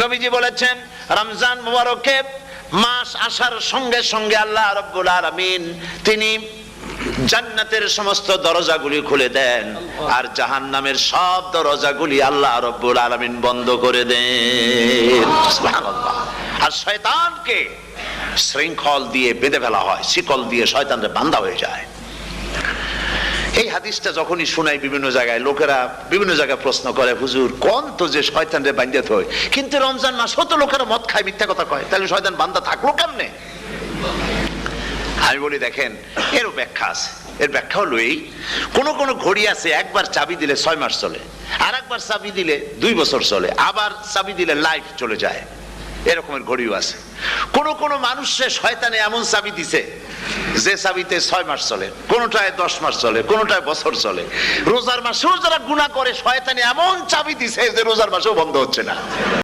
নবীজি বলেছেন রমজান মুবারকে মাস আসার সঙ্গে সঙ্গে আল্লাহ রাব্বুল আলামিন তিনি জান্নাতের সমস্ত দরজাগুলি খুলে দেন আর জাহান্নামের সব দরজাগুলি আল্লাহ রাব্বুল আলামিন বন্ধ করে দেন। সুবহানাল্লাহ। আর শয়তানকে শৃঙ্খল দিয়ে বেঁধে ফেলা হয়, শিকল দিয়ে শয়তানরে বাঁধা হয়ে যায়। এই হাদিসটা যখনই শোনাই বিভিন্ন জায়গায় লোকেরা বিভিন্ন জায়গায় প্রশ্ন করে, হুজুর কোন তো যে শয়তানরে বাঁধতে হয়, কিন্তু রমজান মাস হতো লোকেরা মদ খায়, মিথ্যা কথা কয়, তাহলে শয়তান বাঁধা থাকলো কেমনে? আমি বলি দেখেন, এরও ব্যাখ্যা আছে। এর ব্যাখ্যা হলো এই, কোন কোন ঘড়ি আছে একবার চাবি দিলে 6 মাস চলে, আর একবার চাবি দিলে 2 বছর চলে, আবার চাবি দিলে লাইফ চলে যায়, এরকমের ঘড়িও আছে। কোন কোন মানুষের শয়তানে এমন চাবি দিছে যে চাবিতে 6 মাস চলে, কোনটায় 10 মাস চলে, কোনটায় বছর চলে। রোজার মাসেও যারা গুনাহ করে শয়তানে এমন চাবি দিছে যে রোজার মাসেও বন্ধ হচ্ছে না।